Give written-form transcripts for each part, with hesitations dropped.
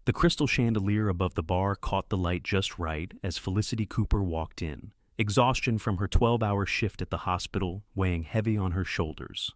The crystal chandelier above the bar caught the light just right as Felicity Cooper walked in, exhaustion from her 12-hour shift at the hospital weighing heavy on her shoulders.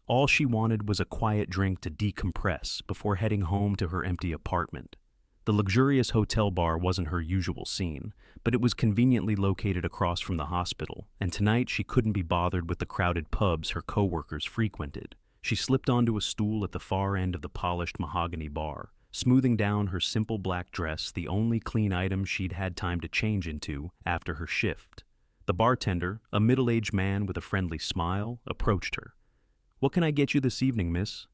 All she wanted was a quiet drink to decompress before heading home to her empty apartment. The luxurious hotel bar wasn't her usual scene, but it was conveniently located across from the hospital, and tonight she couldn't be bothered with the crowded pubs her coworkers frequented. She slipped onto a stool at the far end of the polished mahogany bar, smoothing down her simple black dress, the only clean item she'd had time to change into after her shift. The bartender, a middle-aged man with a friendly smile, approached her. "What can I get you this evening, miss?"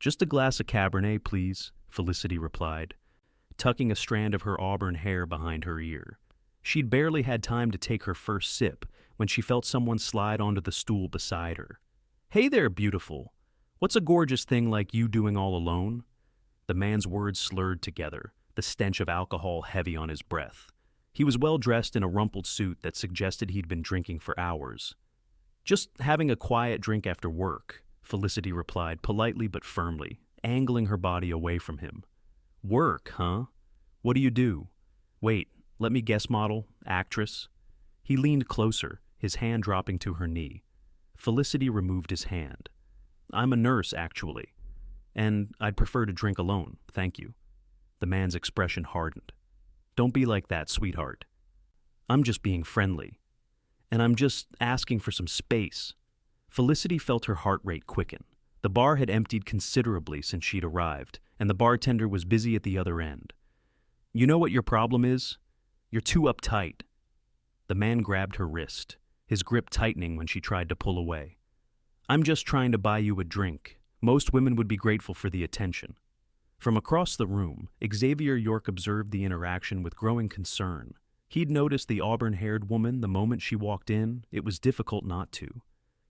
"Just a glass of Cabernet, please," Felicity replied, tucking a strand of her auburn hair behind her ear. She'd barely had time to take her first sip when she felt someone slide onto the stool beside her. "Hey there, beautiful. What's a gorgeous thing like you doing all alone?" The man's words slurred together, the stench of alcohol heavy on his breath. He was well dressed in a rumpled suit that suggested he'd been drinking for hours. "Just having a quiet drink after work," Felicity replied politely but firmly, angling her body away from him. "Work, huh? What do you do? Wait, let me guess, model, actress?" He leaned closer, his hand dropping to her knee. Felicity removed his hand. "I'm a nurse, actually. And I'd prefer to drink alone, thank you." The man's expression hardened. "Don't be like that, sweetheart. I'm just being friendly. And I'm just asking for some space." Felicity felt her heart rate quicken. The bar had emptied considerably since she'd arrived, and the bartender was busy at the other end. "You know what your problem is? You're too uptight." The man grabbed her wrist, his grip tightening when she tried to pull away. "I'm just trying to buy you a drink. Most women would be grateful for the attention." From across the room, Xavier York observed the interaction with growing concern. He'd noticed the auburn-haired woman the moment she walked in. It was difficult not to.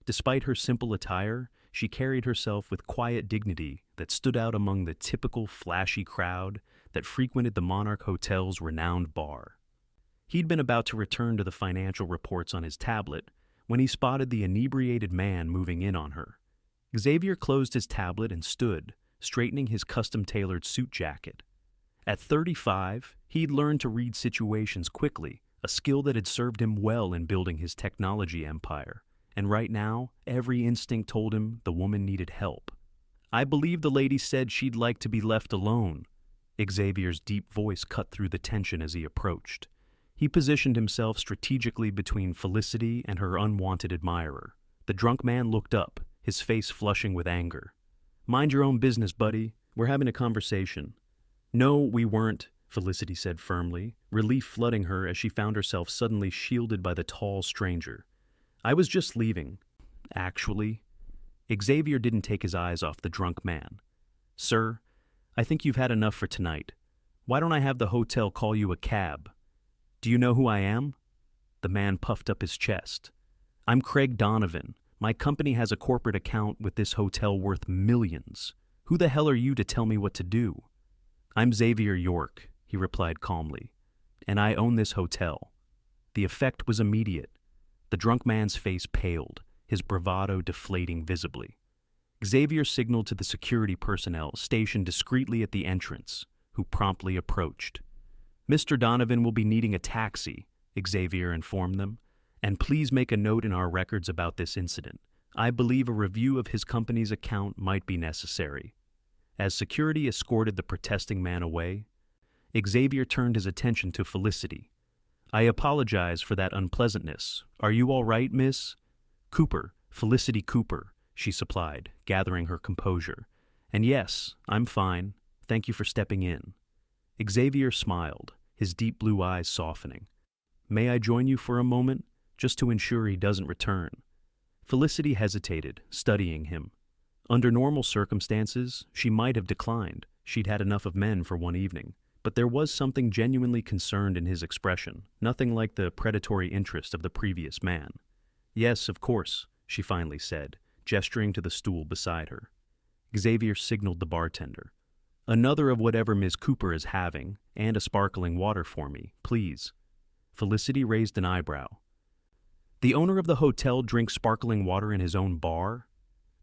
Despite her simple attire, she carried herself with quiet dignity that stood out among the typical flashy crowd that frequented the Monarch Hotel's renowned bar. He'd been about to return to the financial reports on his tablet when he spotted the inebriated man moving in on her. Xavier closed his tablet and stood, straightening his custom-tailored suit jacket. At 35, he'd learned to read situations quickly, a skill that had served him well in building his technology empire. And right now, every instinct told him the woman needed help. "I believe the lady said she'd like to be left alone." Xavier's deep voice cut through the tension as he approached. He positioned himself strategically between Felicity and her unwanted admirer. The drunk man looked up, his face flushing with anger. "Mind your own business, buddy. We're having a conversation." "No, we weren't," Felicity said firmly, relief flooding her as she found herself suddenly shielded by the tall stranger. "I was just leaving. Actually." Xavier didn't take his eyes off the drunk man. "Sir, I think you've had enough for tonight. Why don't I have the hotel call you a cab?" "Do you know who I am?" The man puffed up his chest. "I'm Craig Donovan. My company has a corporate account with this hotel worth millions. Who the hell are you to tell me what to do?" "I'm Xavier York," he replied calmly, "and I own this hotel." The effect was immediate. The drunk man's face paled, his bravado deflating visibly. Xavier signaled to the security personnel stationed discreetly at the entrance, who promptly approached. "Mr. Donovan will be needing a taxi," Xavier informed them, "and please make a note in our records about this incident. I believe a review of his company's account might be necessary." As security escorted the protesting man away, Xavier turned his attention to Felicity. "I apologize for that unpleasantness. Are you all right, miss?" "Cooper, Felicity Cooper," she supplied, gathering her composure. "And yes, I'm fine. Thank you for stepping in." Xavier smiled, his deep blue eyes softening. "May I join you for a moment, just to ensure he doesn't return?" Felicity hesitated, studying him. Under normal circumstances, she might have declined. She'd had enough of men for one evening. But there was something genuinely concerned in his expression, nothing like the predatory interest of the previous man. "Yes, of course," she finally said, gesturing to the stool beside her. Xavier signaled the bartender. "Another of whatever Ms. Cooper is having, and a sparkling water for me, please." Felicity raised an eyebrow. "The owner of the hotel drinks sparkling water in his own bar?"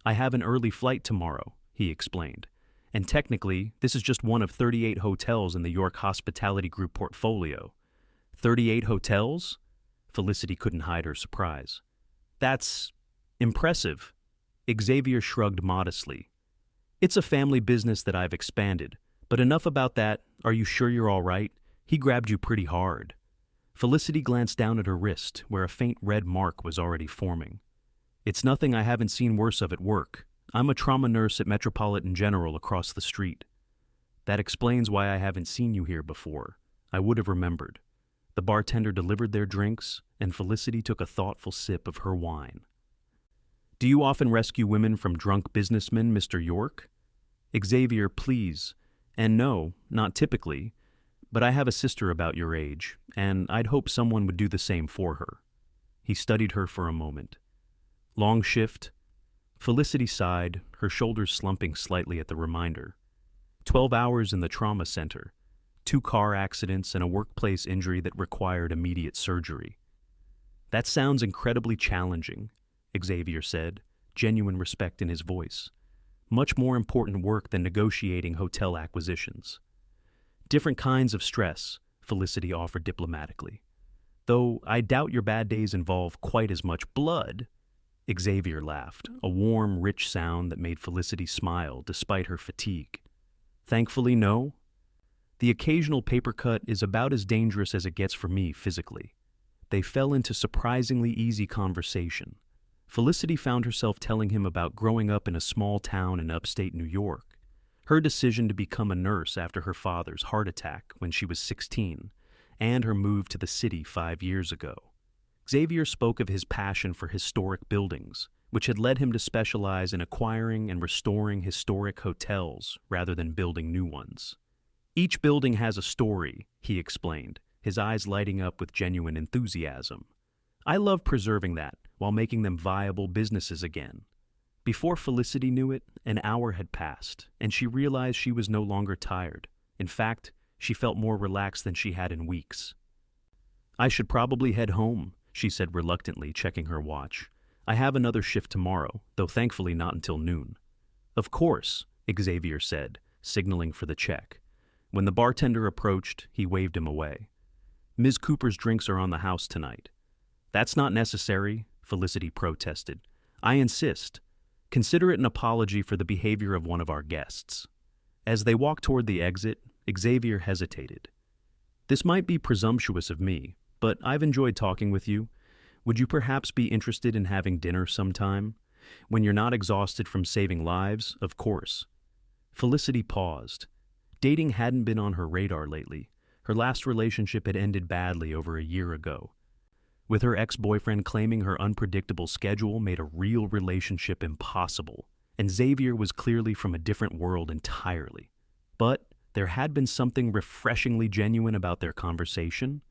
"I have an early flight tomorrow," he explained, And technically, this is just one of 38 hotels in the York Hospitality Group portfolio. 38 hotels? Felicity couldn't hide her surprise. That's impressive. Xavier shrugged modestly. It's a family business that I've expanded, but enough about that. Are you sure you're all right? He grabbed you pretty hard. Felicity glanced down at her wrist, where a faint red mark was already forming. It's nothing I haven't seen worse of at work. I'm a trauma nurse at Metropolitan General across the street. That explains why I haven't seen you here before. I would have remembered. The bartender delivered their drinks, and Felicity took a thoughtful sip of her wine. Do you often rescue women from drunk businessmen, Mr. York? Xavier, please. And no, not typically. But I have a sister about your age, and I'd hope someone would do the same for her. He studied her for a moment. Long shift? Felicity sighed, her shoulders slumping slightly at the reminder. 12 hours in the trauma center, 2 car accidents and a workplace injury that required immediate surgery. That sounds incredibly challenging, Xavier said, genuine respect in his voice. Much more important work than negotiating hotel acquisitions. Different kinds of stress, Felicity offered diplomatically. Though I doubt your bad days involve quite as much blood. Xavier laughed, a warm, rich sound that made Felicity smile despite her fatigue. Thankfully, no. The occasional paper cut is about as dangerous as it gets for me physically. They fell into surprisingly easy conversation. Felicity found herself telling him about growing up in a small town in upstate New York, her decision to become a nurse after her father's heart attack when she was 16, and her move to the city 5 years ago. Xavier spoke of his passion for historic buildings, which had led him to specialize in acquiring and restoring historic hotels rather than building new ones. Each building has a story, he explained, his eyes lighting up with genuine enthusiasm. I love preserving that while making them viable businesses again. Before Felicity knew it, an hour had passed, and she realized she was no longer tired. In fact, she felt more relaxed than she had in weeks. I should probably head home, she said reluctantly, checking her watch. I have another shift tomorrow, though thankfully not until noon. Of course, Xavier said, signaling for the check. When the bartender approached, he waved him away. Ms. Cooper's drinks are on the house tonight. That's not necessary, Felicity protested. I insist. Consider it an apology for the behavior of one of our guests. As they walked toward the exit, Xavier hesitated. This might be presumptuous of me, but I've enjoyed talking with you. Would you perhaps be interested in having dinner sometime? When you're not exhausted from saving lives, of course. Felicity paused. Dating hadn't been on her radar lately. Her last relationship had ended badly over a year ago. With her ex-boyfriend claiming her unpredictable schedule made a real relationship impossible, and Xavier was clearly from a different world entirely. But there had been something refreshingly genuine about their conversation.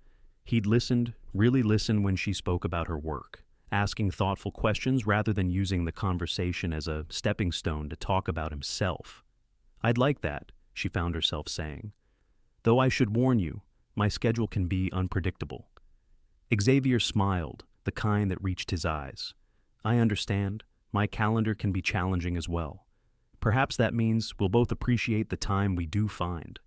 He'd listened, really listened when she spoke about her work, asking thoughtful questions rather than using the conversation as a stepping stone to talk about himself. I'd like that, she found herself saying. Though I should warn you, my schedule can be unpredictable. Xavier smiled, the kind that reached his eyes. I understand. My calendar can be challenging as well. Perhaps that means we'll both appreciate the time we do find.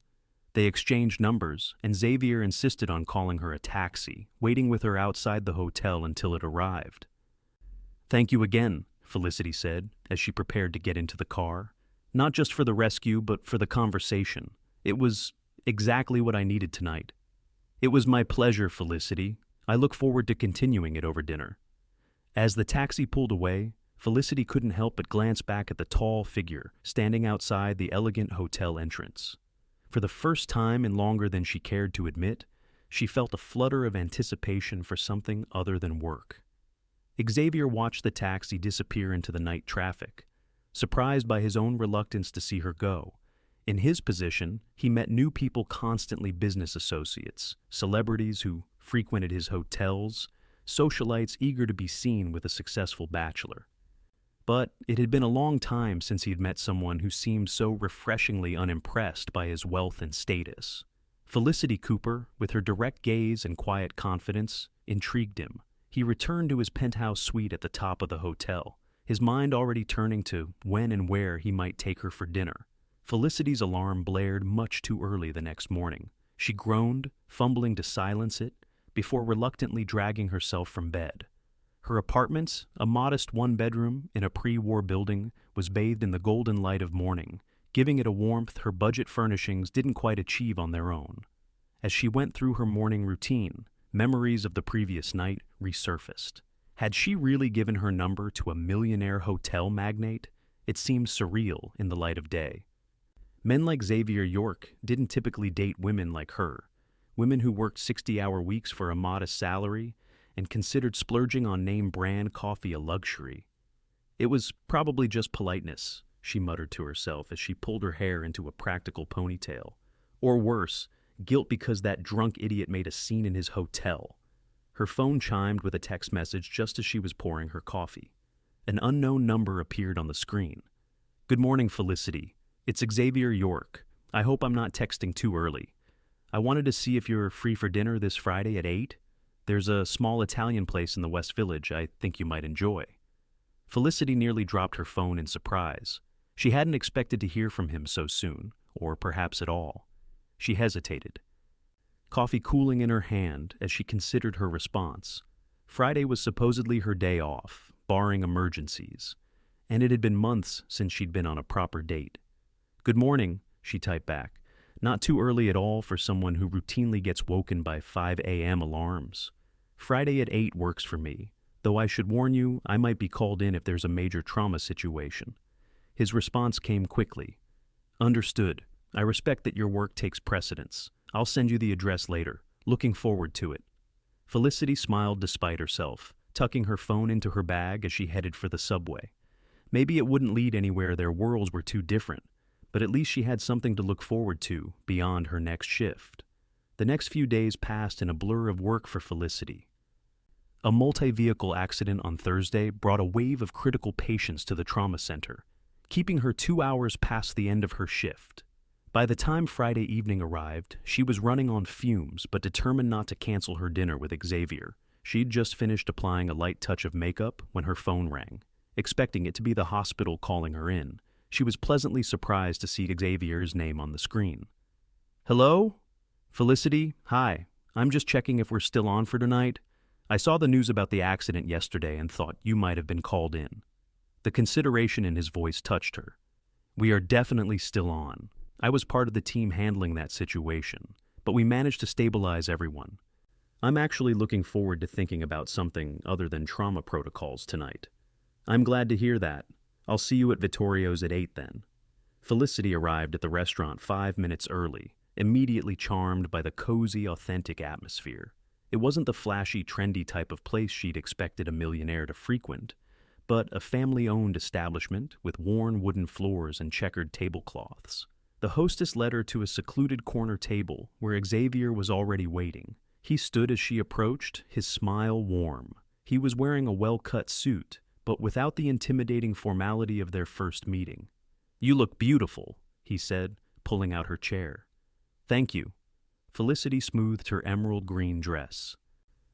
They exchanged numbers, and Xavier insisted on calling her a taxi, waiting with her outside the hotel until it arrived. Thank you again, Felicity said, as she prepared to get into the car. Not just for the rescue, but for the conversation. It was exactly what I needed tonight. It was my pleasure, Felicity. I look forward to continuing it over dinner. As the taxi pulled away, Felicity couldn't help but glance back at the tall figure standing outside the elegant hotel entrance. For the first time in longer than she cared to admit, she felt a flutter of anticipation for something other than work. Xavier watched the taxi disappear into the night traffic, surprised by his own reluctance to see her go. In his position, he met new people constantly, business associates, celebrities who frequented his hotels, socialites eager to be seen with a successful bachelor. But it had been a long time since he had met someone who seemed so refreshingly unimpressed by his wealth and status. Felicity Cooper, with her direct gaze and quiet confidence, intrigued him. He returned to his penthouse suite at the top of the hotel, his mind already turning to when and where he might take her for dinner. Felicity's alarm blared much too early the next morning. She groaned, fumbling to silence it, before reluctantly dragging herself from bed. Her apartment, a modest one-bedroom in a pre-war building, was bathed in the golden light of morning, giving it a warmth her budget furnishings didn't quite achieve on their own. As she went through her morning routine, memories of the previous night resurfaced. Had she really given her number to a millionaire hotel magnate? It seemed surreal in the light of day. Men like Xavier York didn't typically date women like her, women who worked 60-hour weeks for a modest salary and considered splurging on name-brand coffee a luxury. It was probably just politeness, she muttered to herself as she pulled her hair into a practical ponytail. Or worse, guilt because that drunk idiot made a scene in his hotel. Her phone chimed with a text message just as she was pouring her coffee. An unknown number appeared on the screen. "Good morning, Felicity. It's Xavier York. I hope I'm not texting too early. I wanted to see if you're free for dinner this Friday at 8. There's a small Italian place in the West Village I think you might enjoy." Felicity nearly dropped her phone in surprise. She hadn't expected to hear from him so soon, or perhaps at all. She hesitated, coffee cooling in her hand as she considered her response. Friday was supposedly her day off, barring emergencies, and it had been months since she'd been on a proper date. "Good morning," she typed back. "Not too early at all for someone who routinely gets woken by 5 a.m. alarms. Friday at 8 works for me, though I should warn you I might be called in if there's a major trauma situation." His response came quickly. "Understood. I respect that your work takes precedence. I'll send you the address later. Looking forward to it." Felicity smiled despite herself, tucking her phone into her bag as she headed for the subway. Maybe it wouldn't lead anywhere, their worlds were too different, but at least she had something to look forward to beyond her next shift. The next few days passed in a blur of work for Felicity. A multi-vehicle accident on Thursday brought a wave of critical patients to the trauma center, keeping her 2 hours past the end of her shift. By the time Friday evening arrived, she was running on fumes but determined not to cancel her dinner with Xavier. She'd just finished applying a light touch of makeup when her phone rang. Expecting it to be the hospital calling her in, she was pleasantly surprised to see Xavier's name on the screen. "Hello? Felicity, hi. I'm just checking if we're still on for tonight. I saw the news about the accident yesterday and thought you might have been called in." The consideration in his voice touched her. "We are definitely still on. I was part of the team handling that situation, but we managed to stabilize everyone. I'm actually looking forward to thinking about something other than trauma protocols tonight." "I'm glad to hear that. I'll see you at Vittorio's at 8 then." Felicity arrived at the restaurant 5 minutes early, immediately charmed by the cozy, authentic atmosphere. It wasn't the flashy, trendy type of place she'd expected a millionaire to frequent, but a family-owned establishment with worn wooden floors and checkered tablecloths. The hostess led her to a secluded corner table where Xavier was already waiting. He stood as she approached, his smile warm. He was wearing a well-cut suit, but without the intimidating formality of their first meeting. "You look beautiful," he said, pulling out her chair. "Thank you." Felicity smoothed her emerald green dress,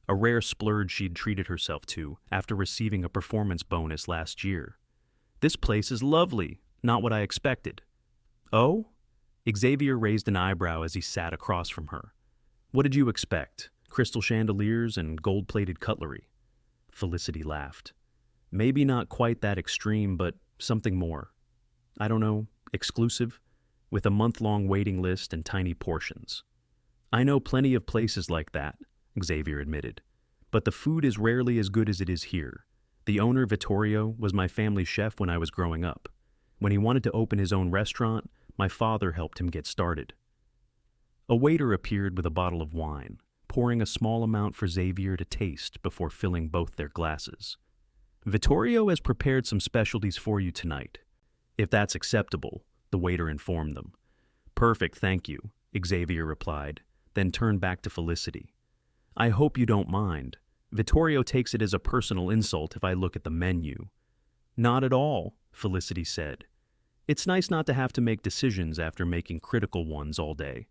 a rare splurge she'd treated herself to after receiving a performance bonus last year. "This place is lovely, not what I expected." "Oh?" Xavier raised an eyebrow as he sat across from her. "What did you expect? Crystal chandeliers and gold-plated cutlery?" Felicity laughed. "Maybe not quite that extreme, but something more. I don't know, exclusive, with a month-long waiting list and tiny portions." "I know plenty of places like that," Xavier admitted, "but the food is rarely as good as it is here. The owner, Vittorio, was my family chef when I was growing up. When he wanted to open his own restaurant, my father helped him get started." A waiter appeared with a bottle of wine, pouring a small amount for Xavier to taste before filling both their glasses. "Vittorio has prepared some specialties for you tonight, if that's acceptable," the waiter informed them. "Perfect, thank you," Xavier replied, then turned back to Felicity. "I hope you don't mind. Vittorio takes it as a personal insult if I look at the menu." "Not at all," Felicity said. "It's nice not to have to make decisions after making critical ones all day."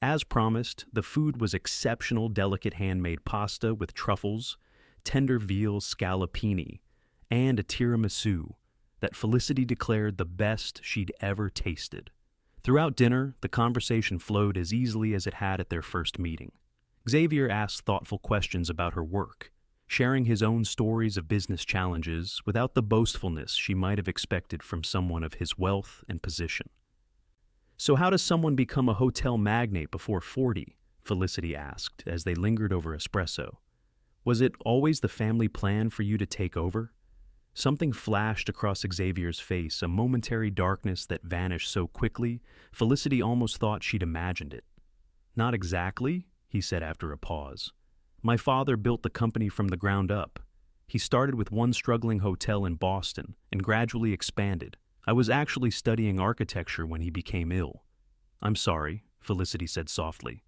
As promised, the food was exceptional, delicate handmade pasta with truffles, tender veal scallopini, and a tiramisu that Felicity declared the best she'd ever tasted. Throughout dinner, the conversation flowed as easily as it had at their first meeting. Xavier asked thoughtful questions about her work, sharing his own stories of business challenges without the boastfulness she might have expected from someone of his wealth and position. "So how does someone become a hotel magnate before 40?" Felicity asked as they lingered over espresso. "Was it always the family plan for you to take over?" Something flashed across Xavier's face, a momentary darkness that vanished so quickly, Felicity almost thought she'd imagined it. "Not exactly," he said after a pause. "My father built the company from the ground up. He started with one struggling hotel in Boston and gradually expanded. I was actually studying architecture when he became ill." "I'm sorry," Felicity said softly.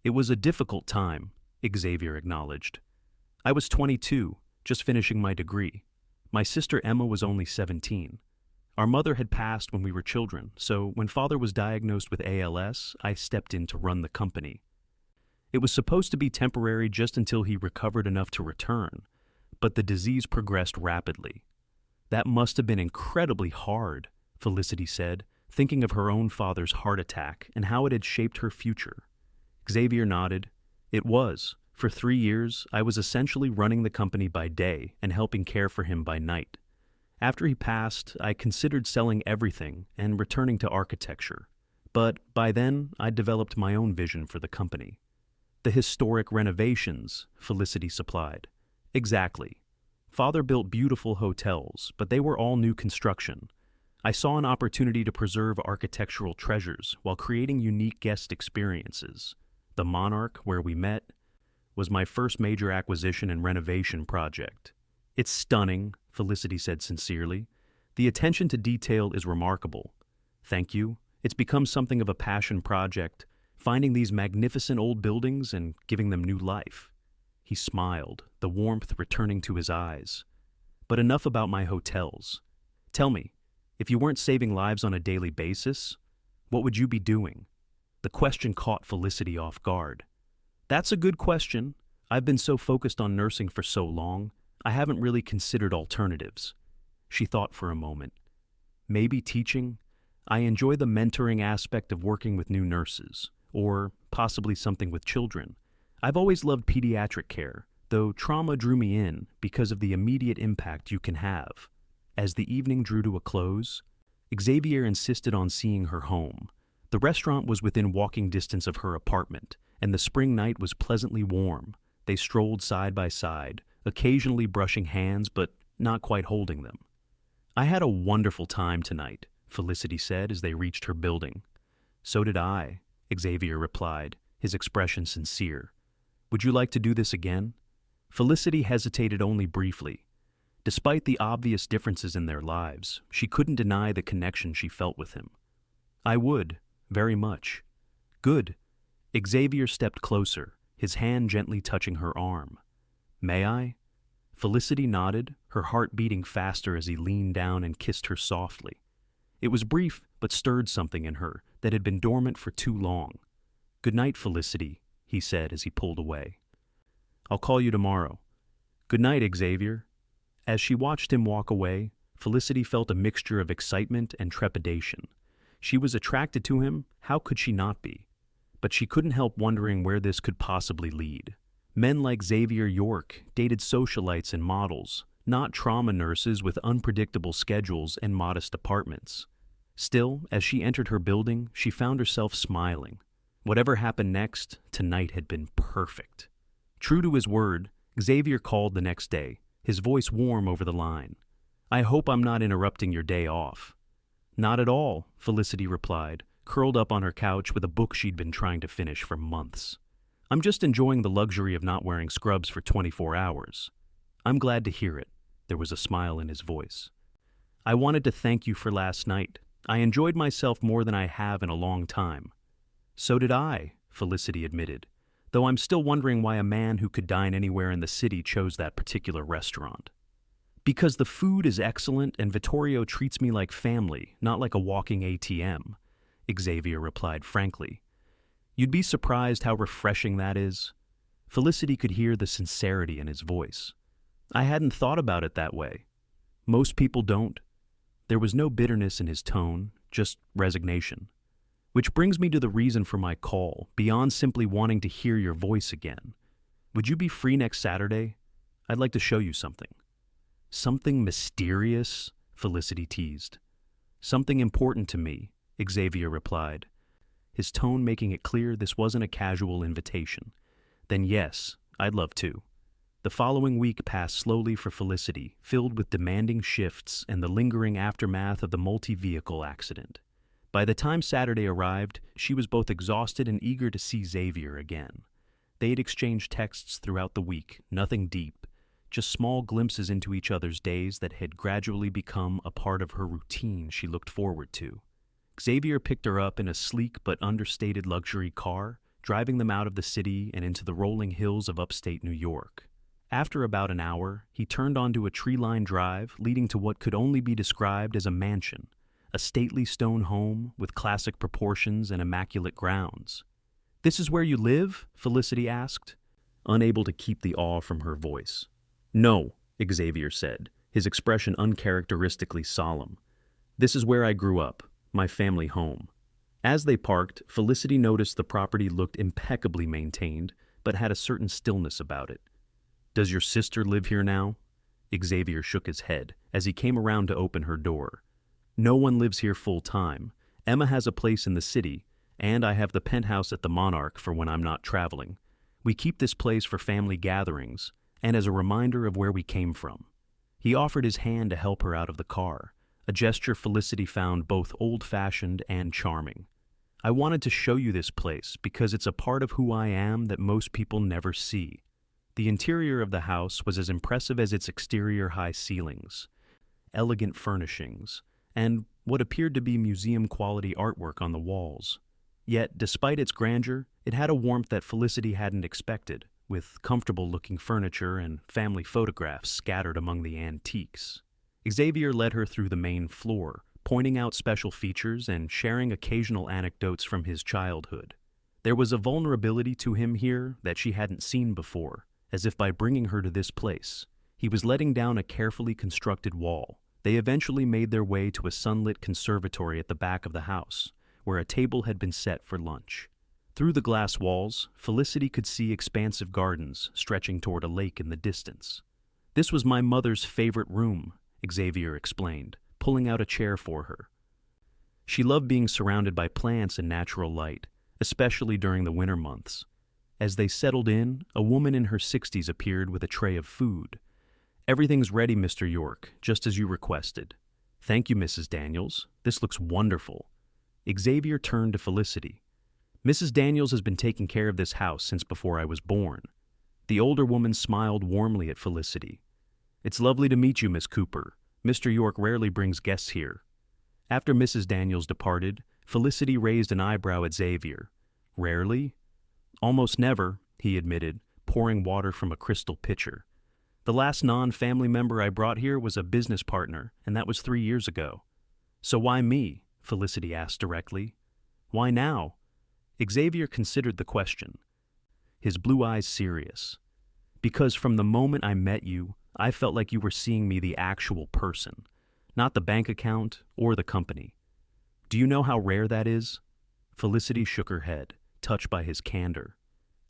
"It was a difficult time," Xavier acknowledged. "I was 22, just finishing my degree. My sister Emma was only 17. Our mother had passed when we were children, so when father was diagnosed with ALS, I stepped in to run the company. It was supposed to be temporary just until he recovered enough to return, but the disease progressed rapidly. That must have been incredibly hard," Felicity said, thinking of her own father's heart attack and how it had shaped her future. Xavier nodded. "It was. For 3 years, I was essentially running the company by day and helping care for him by night. After he passed, I considered selling everything and returning to architecture. But by then, I'd developed my own vision for the company." "The historic renovations," Felicity supplied. "Exactly. Father built beautiful hotels, but they were all new construction. I saw an opportunity to preserve architectural treasures while creating unique guest experiences. The Monarch, where we met, was my first major acquisition and renovation project. It's stunning," Felicity said sincerely. "The attention to detail is remarkable." "Thank you. It's become something of a passion project, finding these magnificent old buildings and giving them new life." He smiled, the warmth returning to his eyes. "But enough about my hotels. Tell me, if you weren't saving lives on a daily basis, what would you be doing?" The question caught Felicity off guard. "That's a good question. I've been so focused on nursing for so long, I haven't really considered alternatives." She thought for a moment. "Maybe teaching? I enjoy the mentoring aspect of working with new nurses, or possibly something with children. I've always loved pediatric care, though trauma drew me in because of the immediate impact you can have." As the evening drew to a close, Xavier insisted on seeing her home. The restaurant was within walking distance of her apartment, and the spring night was pleasantly warm. They strolled side by side, occasionally brushing hands but not quite holding them. "I had a wonderful time tonight," Felicity said as they reached her building. "So did I," Xavier replied, his expression sincere. "Would you like to do this again?" Felicity hesitated only briefly. Despite the obvious differences in their lives, she couldn't deny the connection she felt with him. "I would, very much." "Good." Xavier stepped closer, his hand gently touching her arm. "May I?" Felicity nodded, her heart beating faster as he leaned down and kissed her softly. It was brief, but stirred something in her that had been dormant for too long. "Good night, Felicity," he said as he pulled away. "I'll call you tomorrow." "Good night, Xavier." As she watched him walk away, Felicity felt a mixture of excitement and trepidation. She was attracted to him, how could she not be? But she couldn't help wondering where this could possibly lead. Men like Xavier York dated socialites and models, not trauma nurses with unpredictable schedules and modest apartments. Still, as she entered her building, she found herself smiling. Whatever happened next, tonight had been perfect. True to his word, Xavier called the next day, his voice warm over the line. "I hope I'm not interrupting your day off." "Not at all," Felicity replied, curled up on her couch with a book she'd been trying to finish for months. "I'm just enjoying the luxury of not wearing scrubs for 24 hours. "I'm glad to hear it." There was a smile in his voice. "I wanted to thank you for last night. I enjoyed myself more than I have in a long time." "So did I," Felicity admitted, "though I'm still wondering why a man who could dine anywhere in the city chose that particular restaurant." "Because the food is excellent and Vittorio treats me like family, not like a walking ATM," Xavier replied frankly. "You'd be surprised how refreshing that is." Felicity could hear the sincerity in his voice. "I hadn't thought about it that way. Most people don't." There was no bitterness in his tone, just resignation. Which brings me to the reason for my call, beyond simply wanting to hear your voice again. Would you be free next Saturday? I'd like to show you something. Something mysterious? Felicity teased. Something important to me, Xavier replied, his tone making it clear this wasn't a casual invitation. Then yes, I'd love to. The following week passed slowly for Felicity, filled with demanding shifts and the lingering aftermath of the multi-vehicle accident. By the time Saturday arrived, she was both exhausted and eager to see Xavier again. They had exchanged texts throughout the week, nothing deep, just small glimpses into each other's days that had gradually become a part of her routine she looked forward to. Xavier picked her up in a sleek but understated luxury car, driving them out of the city and into the rolling hills of upstate New York. After about an hour, he turned onto a tree-lined drive leading to what could only be described as a mansion, a stately stone home with classic proportions and immaculate grounds. "This is where you live?" Felicity asked, unable to keep the awe from her voice. "No," Xavier said, his expression uncharacteristically solemn. "This is where I grew up, my family home." As they parked, Felicity noticed the property looked impeccably maintained, but had a certain stillness about it. "Does your sister live here now?" Xavier shook his head as he came around to open her door. "No one lives here full-time. Emma has a place in the city, and I have the penthouse at the Monarch for when I'm not traveling. We keep this place for family gatherings, and as a reminder of where we came from." He offered his hand to help her out of the car, a gesture Felicity found both old-fashioned and charming. "I wanted to show you this place because it's a part of who I am that most people never see." The interior of the house was as impressive as its exterior high ceilings, elegant furnishings, and what appeared to be museum-quality artwork on the walls. Yet, despite its grandeur, it had a warmth that Felicity hadn't expected, with comfortable-looking furniture and family photographs scattered among the antiques. Xavier led her through the main floor, pointing out special features and sharing occasional anecdotes from his childhood. There was a vulnerability to him here that she hadn't seen before, as if by bringing her to this place, he was letting down a carefully constructed wall. They eventually made their way to a sunlit conservatory at the back of the house, where a table had been set for lunch. Through the glass walls, Felicity could see expansive gardens stretching toward a lake in the distance. "This was my mother's favorite room," Xavier explained, pulling out a chair for her. She loved being surrounded by plants and natural light, especially during the winter months. As they settled in, a woman in her 60s appeared with a tray of food. "Everything's ready, Mr. York, just as you requested." "Thank you, Mrs. Daniels. This looks wonderful." Xavier turned to Felicity. "Mrs. Daniels has been taking care of this house since before I was born." The older woman smiled warmly at Felicity. "It's lovely to meet you, Miss Cooper. Mr. York rarely brings guests here." After Mrs. Daniels departed, Felicity raised an eyebrow at Xavier. "Rarely?" "Almost never," he admitted, pouring water from a crystal pitcher. "The last non-family member I brought here was a business partner, and that was 3 years ago." "So why me?" Felicity asked directly. "Why now?" Xavier considered the question, his blue eyes serious. "Because from the moment I met you, I felt like you were seeing me the actual person, not the bank account or the company. Do you know how rare that is?" Felicity shook her head, touched by his candor.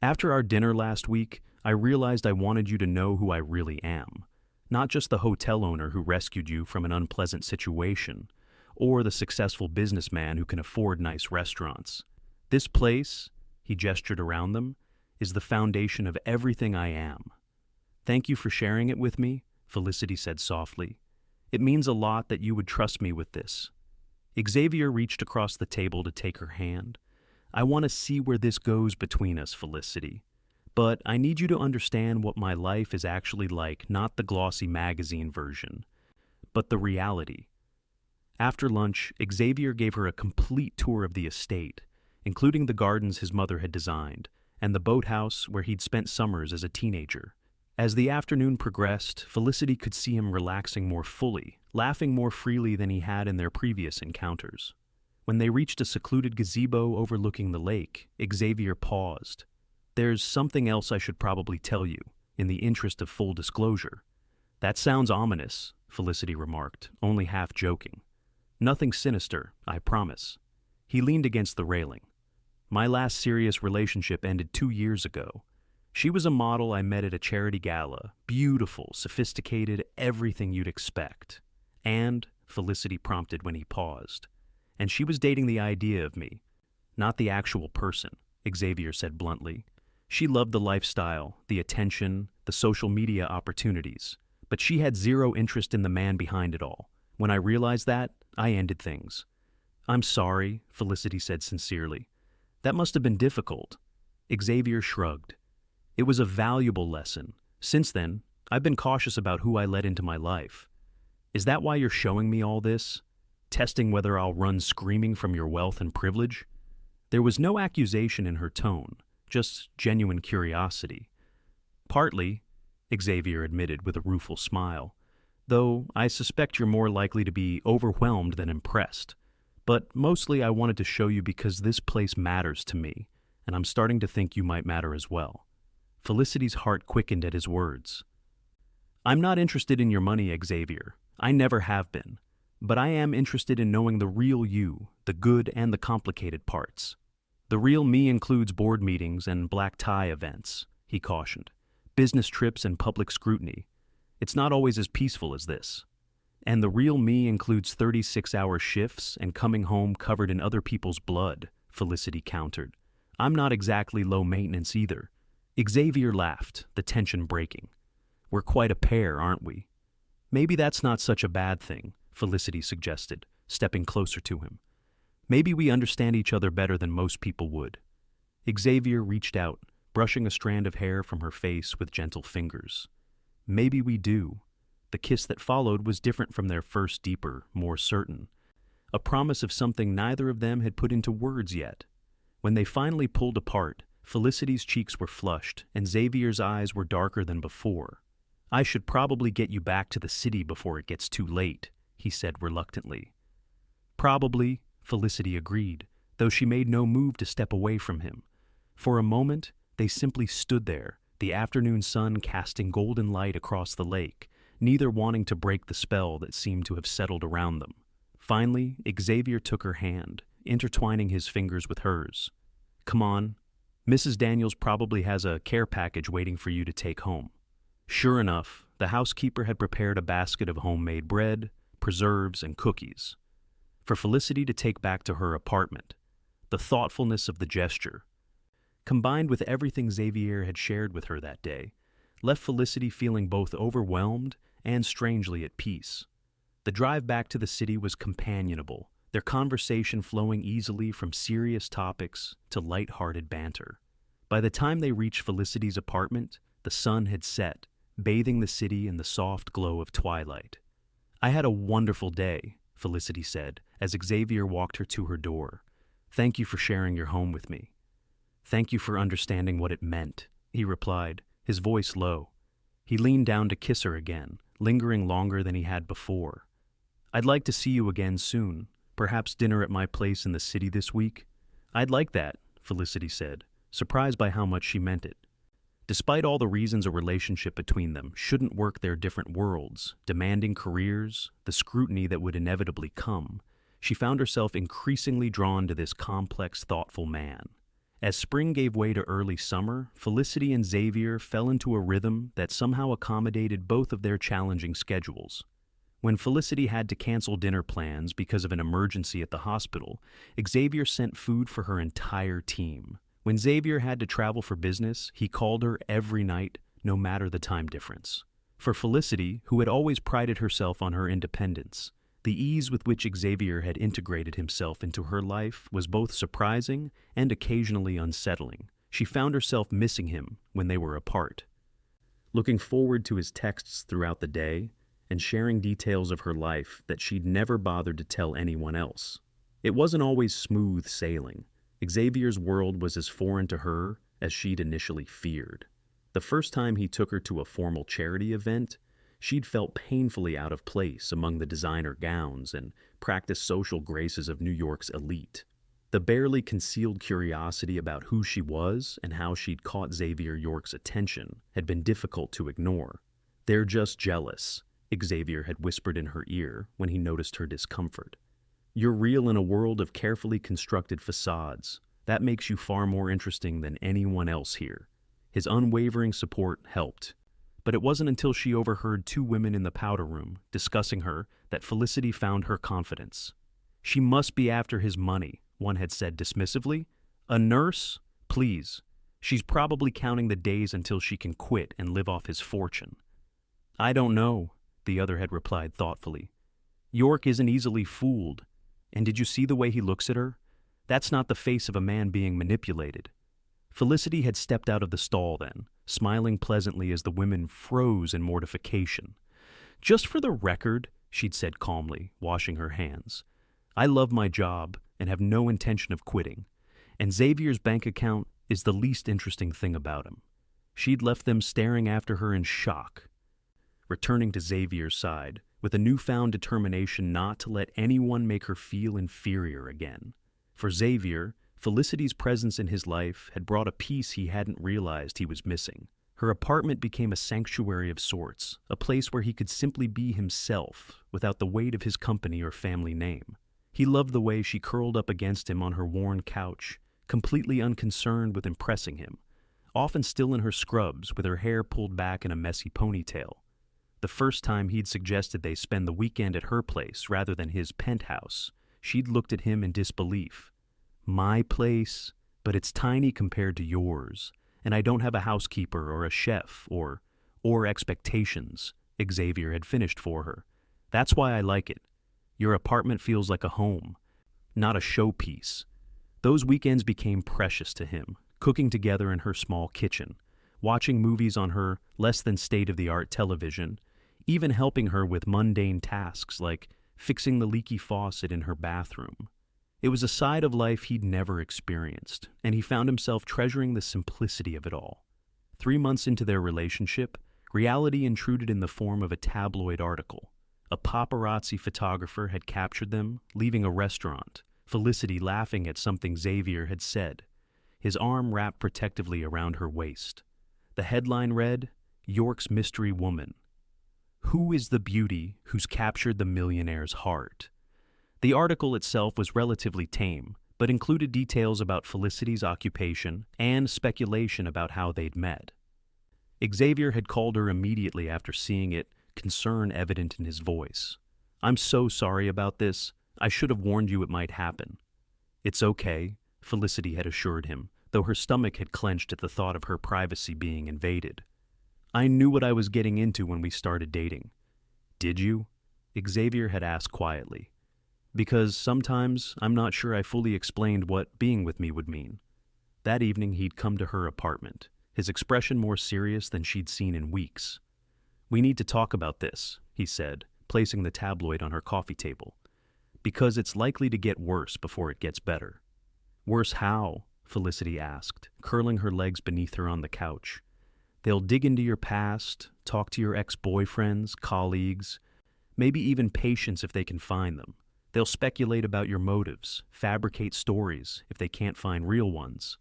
"After our dinner last week, I realized I wanted you to know who I really am. Not just the hotel owner who rescued you from an unpleasant situation, or the successful businessman who can afford nice restaurants. This place," he gestured around them, "is the foundation of everything I am." "Thank you for sharing it with me," Felicity said softly. "It means a lot that you would trust me with this." Xavier reached across the table to take her hand. "I want to see where this goes between us, Felicity. But I need you to understand what my life is actually like, not the glossy magazine version, but the reality." After lunch, Xavier gave her a complete tour of the estate, including the gardens his mother had designed, and the boathouse where he'd spent summers as a teenager. As the afternoon progressed, Felicity could see him relaxing more fully, laughing more freely than he had in their previous encounters. When they reached a secluded gazebo overlooking the lake, Xavier paused. "There's something else I should probably tell you, in the interest of full disclosure." "That sounds ominous," Felicity remarked, only half joking. "Nothing sinister, I promise." He leaned against the railing. My last serious relationship ended 2 years ago. She was a model I met at a charity gala, beautiful, sophisticated, everything you'd expect. And, Felicity prompted when he paused. And she was dating the idea of me, not the actual person, Xavier said bluntly. She loved the lifestyle, the attention, the social media opportunities, but she had zero interest in the man behind it all. When I realized that, I ended things. I'm sorry, Felicity said sincerely. That must have been difficult. Xavier shrugged. It was a valuable lesson. Since then, I've been cautious about who I let into my life. Is that why you're showing me all this? Testing whether I'll run screaming from your wealth and privilege? There was no accusation in her tone, just genuine curiosity. Partly, Xavier admitted with a rueful smile, though I suspect you're more likely to be overwhelmed than impressed. But mostly I wanted to show you because this place matters to me, and I'm starting to think you might matter as well. Felicity's heart quickened at his words. I'm not interested in your money, Xavier. I never have been. But I am interested in knowing the real you, the good and the complicated parts. The real me includes board meetings and black tie events, he cautioned, business trips and public scrutiny. It's not always as peaceful as this. And the real me includes 36-hour shifts and coming home covered in other people's blood, Felicity countered. I'm not exactly low maintenance either. Xavier laughed, the tension breaking. We're quite a pair, aren't we? Maybe that's not such a bad thing, Felicity suggested, stepping closer to him. Maybe we understand each other better than most people would. Xavier reached out, brushing a strand of hair from her face with gentle fingers. Maybe we do. The kiss that followed was different from their first, deeper, more certain. A promise of something neither of them had put into words yet. When they finally pulled apart, Felicity's cheeks were flushed and Xavier's eyes were darker than before. I should probably get you back to the city before it gets too late, he said reluctantly. Probably, Felicity agreed, though she made no move to step away from him. For a moment, they simply stood there, the afternoon sun casting golden light across the lake, neither wanting to break the spell that seemed to have settled around them. Finally, Xavier took her hand, intertwining his fingers with hers. Come on. Mrs. Daniels probably has a care package waiting for you to take home. Sure enough, the housekeeper had prepared a basket of homemade bread, preserves, and cookies for Felicity to take back to her apartment. The thoughtfulness of the gesture, combined with everything Xavier had shared with her that day, left Felicity feeling both overwhelmed and strangely at peace. The drive back to the city was companionable, their conversation flowing easily from serious topics to light-hearted banter. By the time they reached Felicity's apartment, the sun had set, bathing the city in the soft glow of twilight. I had a wonderful day, Felicity said, as Xavier walked her to her door. Thank you for sharing your home with me. Thank you for understanding what it meant, he replied, his voice low. He leaned down to kiss her again, lingering longer than he had before. I'd like to see you again soon, perhaps dinner at my place in the city this week. I'd like that, Felicity said, surprised by how much she meant it. Despite all the reasons a relationship between them shouldn't work their different worlds, demanding careers, the scrutiny that would inevitably come, she found herself increasingly drawn to this complex, thoughtful man. As spring gave way to early summer, Felicity and Xavier fell into a rhythm that somehow accommodated both of their challenging schedules. When Felicity had to cancel dinner plans because of an emergency at the hospital, Xavier sent food for her entire team. When Xavier had to travel for business, he called her every night, no matter the time difference. For Felicity, who had always prided herself on her independence, the ease with which Xavier had integrated himself into her life was both surprising and occasionally unsettling. She found herself missing him when they were apart. Looking forward to his texts throughout the day and sharing details of her life that she'd never bothered to tell anyone else. It wasn't always smooth sailing. Xavier's world was as foreign to her as she'd initially feared. The first time he took her to a formal charity event, she'd felt painfully out of place among the designer gowns and practiced social graces of New York's elite. The barely concealed curiosity about who she was and how she'd caught Xavier York's attention had been difficult to ignore. They're just jealous, Xavier had whispered in her ear when he noticed her discomfort. You're real in a world of carefully constructed facades. That makes you far more interesting than anyone else here. His unwavering support helped. But it wasn't until she overheard two women in the powder room discussing her that Felicity found her confidence. She must be after his money, one had said dismissively. A nurse? Please. She's probably counting the days until she can quit and live off his fortune. I don't know, the other had replied thoughtfully. York isn't easily fooled. And did you see the way he looks at her? That's not the face of a man being manipulated. Felicity had stepped out of the stall then, smiling pleasantly as the women froze in mortification. Just for the record, she'd said calmly, washing her hands, I love my job and have no intention of quitting, and Xavier's bank account is the least interesting thing about him. She'd left them staring after her in shock. Returning to Xavier's side, with a newfound determination not to let anyone make her feel inferior again. For Xavier, Felicity's presence in his life had brought a peace he hadn't realized he was missing. Her apartment became a sanctuary of sorts, a place where he could simply be himself without the weight of his company or family name. He loved the way she curled up against him on her worn couch, completely unconcerned with impressing him, often still in her scrubs with her hair pulled back in a messy ponytail. The first time he'd suggested they spend the weekend at her place rather than his penthouse, she'd looked at him in disbelief. My place? But it's tiny compared to yours, and I don't have a housekeeper or a chef or expectations, Xavier had finished for her. That's why I like it. Your apartment feels like a home, not a showpiece. Those weekends became precious to him, cooking together in her small kitchen, watching movies on her less than state-of-the-art television, even helping her with mundane tasks like fixing the leaky faucet in her bathroom. It was a side of life he'd never experienced, and he found himself treasuring the simplicity of it all. 3 months into their relationship, reality intruded in the form of a tabloid article. A paparazzi photographer had captured them leaving a restaurant, Felicity laughing at something Xavier had said, his arm wrapped protectively around her waist. The headline read, York's Mystery Woman. Who is the beauty who's captured the millionaire's heart? The article itself was relatively tame, but included details about Felicity's occupation and speculation about how they'd met. Xavier had called her immediately after seeing it, concern evident in his voice. I'm so sorry about this. I should have warned you it might happen. It's okay, Felicity had assured him, though her stomach had clenched at the thought of her privacy being invaded. I knew what I was getting into when we started dating. Did you? Xavier had asked quietly. Because sometimes I'm not sure I fully explained what being with me would mean. That evening he'd come to her apartment, his expression more serious than she'd seen in weeks. We need to talk about this, he said, placing the tabloid on her coffee table. Because it's likely to get worse before it gets better. Worse how? Felicity asked, curling her legs beneath her on the couch. They'll dig into your past, talk to your ex-boyfriends, colleagues, maybe even patients if they can find them. They'll speculate about your motives, fabricate stories if they can't find real ones.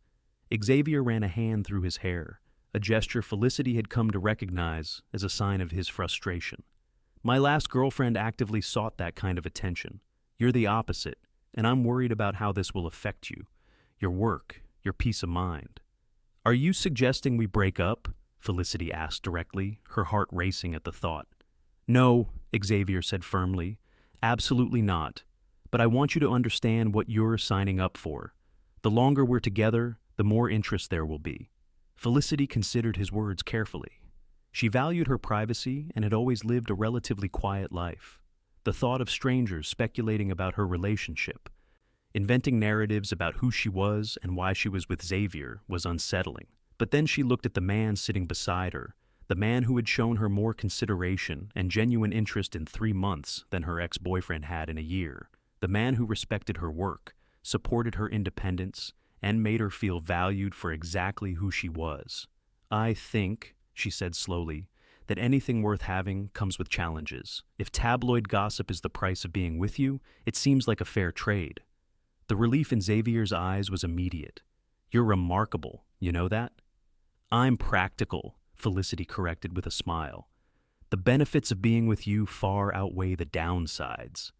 Xavier ran a hand through his hair, a gesture Felicity had come to recognize as a sign of his frustration. My last girlfriend actively sought that kind of attention. You're the opposite, and I'm worried about how this will affect you, your work, your peace of mind. Are you suggesting we break up? Felicity asked directly, her heart racing at the thought. No, Xavier said firmly. Absolutely not. But I want you to understand what you're signing up for. The longer we're together, the more interest there will be. Felicity considered his words carefully. She valued her privacy and had always lived a relatively quiet life. The thought of strangers speculating about her relationship, inventing narratives about who she was and why she was with Xavier, was unsettling. But then she looked at the man sitting beside her, the man who had shown her more consideration and genuine interest in 3 months than her ex-boyfriend had in a year, the man who respected her work, supported her independence, and made her feel valued for exactly who she was. I think, she said slowly, that anything worth having comes with challenges. If tabloid gossip is the price of being with you, it seems like a fair trade. The relief in Xavier's eyes was immediate. You're remarkable, you know that? I'm practical, Felicity corrected with a smile. The benefits of being with you far outweigh the downsides.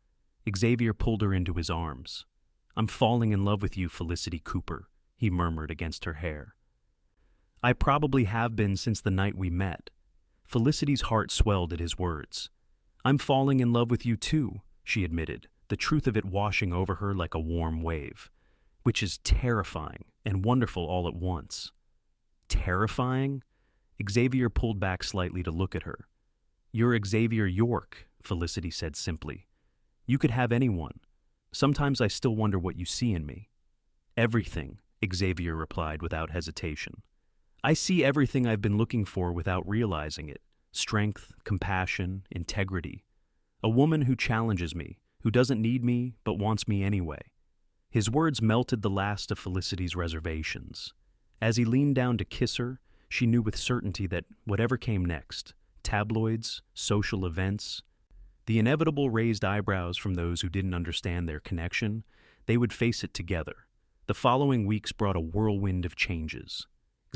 Xavier pulled her into his arms. "I'm falling in love with you, Felicity Cooper," he murmured against her hair. "I probably have been since the night we met." Felicity's heart swelled at his words. "I'm falling in love with you too," she admitted, the truth of it washing over her like a warm wave. "Which is terrifying and wonderful all at once." "Terrifying?" Xavier pulled back slightly to look at her. "You're Xavier York," Felicity said simply. "You could have anyone. Sometimes I still wonder what you see in me." "Everything," Xavier replied without hesitation. "I see everything I've been looking for without realizing it. Strength, compassion, integrity. A woman who challenges me, who doesn't need me but wants me anyway." His words melted the last of Felicity's reservations. As he leaned down to kiss her, she knew with certainty that whatever came next, tabloids, social events, the inevitable raised eyebrows from those who didn't understand their connection, they would face it together. The following weeks brought a whirlwind of changes.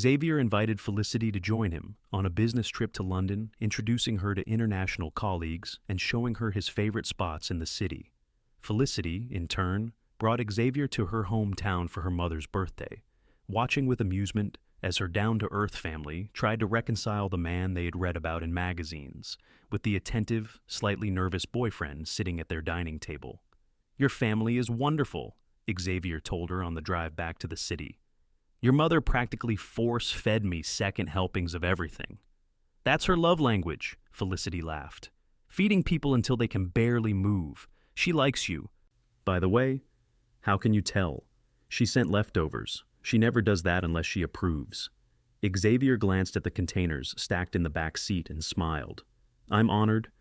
Xavier invited Felicity to join him on a business trip to London, introducing her to international colleagues and showing her his favorite spots in the city. Felicity, in turn, brought Xavier to her hometown for her mother's birthday, watching with amusement as her down-to-earth family tried to reconcile the man they had read about in magazines with the attentive, slightly nervous boyfriend sitting at their dining table. "Your family is wonderful," Xavier told her on the drive back to the city. "Your mother practically force-fed me second helpings of everything." "That's her love language," Felicity laughed. "Feeding people until they can barely move. She likes you." "By the way, how can you tell? She sent leftovers. She never does that unless she approves." Xavier glanced at the containers stacked in the back seat and smiled. "I'm honored,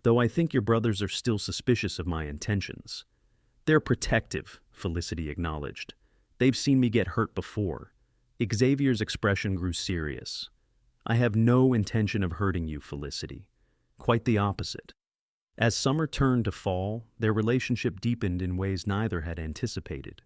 though I think your brothers are still suspicious of my intentions." "They're protective," Felicity acknowledged. "They've seen me get hurt before." Xavier's expression grew serious. "I have no intention of hurting you, Felicity. Quite the opposite." As summer turned to fall, their relationship deepened in ways neither had anticipated.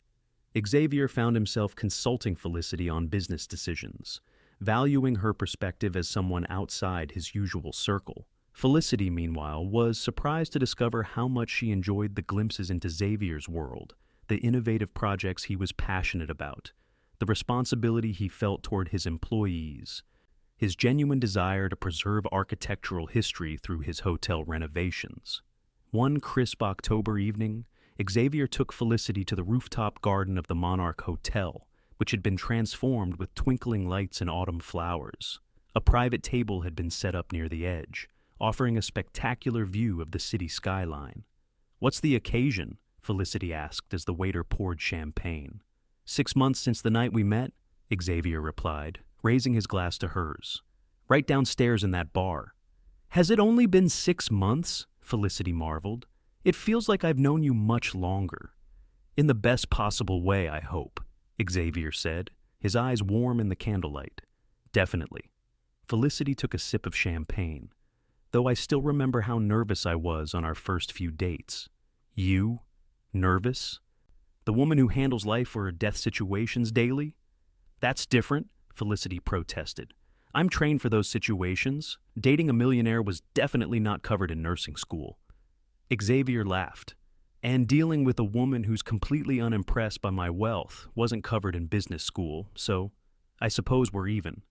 Xavier found himself consulting Felicity on business decisions, valuing her perspective as someone outside his usual circle. Felicity, meanwhile, was surprised to discover how much she enjoyed the glimpses into Xavier's world, the innovative projects he was passionate about, the responsibility he felt toward his employees, his genuine desire to preserve architectural history through his hotel renovations. One crisp October evening, Xavier took Felicity to the rooftop garden of the Monarch Hotel, which had been transformed with twinkling lights and autumn flowers. A private table had been set up near the edge, offering a spectacular view of the city skyline. "What's the occasion?" Felicity asked as the waiter poured champagne. "6 months since the night we met," Xavier replied, raising his glass to hers. "Right downstairs in that bar." "Has it only been 6 months?" Felicity marveled. "It feels like I've known you much longer." "In the best possible way, I hope," Xavier said, his eyes warm in the candlelight. "Definitely." Felicity took a sip of champagne. "Though I still remember how nervous I was on our first few dates." "You? Nervous? The woman who handles life or death situations daily?" "That's different," Felicity protested. "I'm trained for those situations. Dating a millionaire was definitely not covered in nursing school." Xavier laughed. "And dealing with a woman who's completely unimpressed by my wealth wasn't covered in business school, so I suppose we're even."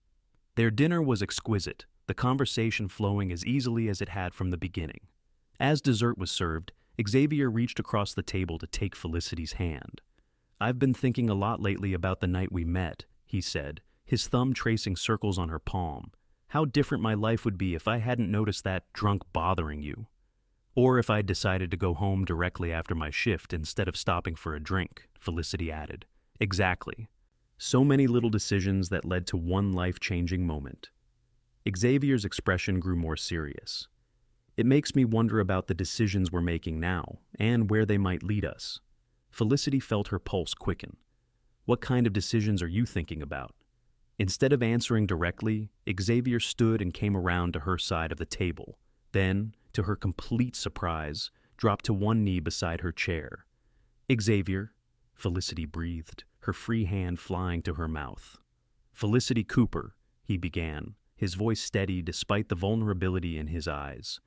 Their dinner was exquisite, the conversation flowing as easily as it had from the beginning. As dessert was served, Xavier reached across the table to take Felicity's hand. "I've been thinking a lot lately about the night we met," he said, his thumb tracing circles on her palm. "How different my life would be if I hadn't noticed that drunk bothering you. Or if I'd decided to go home directly after my shift instead of stopping for a drink," Felicity added. "Exactly. So many little decisions that led to one life-changing moment." Xavier's expression grew more serious. "It makes me wonder about the decisions we're making now, and where they might lead us." Felicity felt her pulse quicken. "What kind of decisions are you thinking about?" Instead of answering directly, Xavier stood and came around to her side of the table, then, to her complete surprise, dropped to one knee beside her chair. "Xavier," Felicity breathed, her free hand flying to her mouth. "Felicity Cooper," he began, his voice steady despite the vulnerability in his eyes.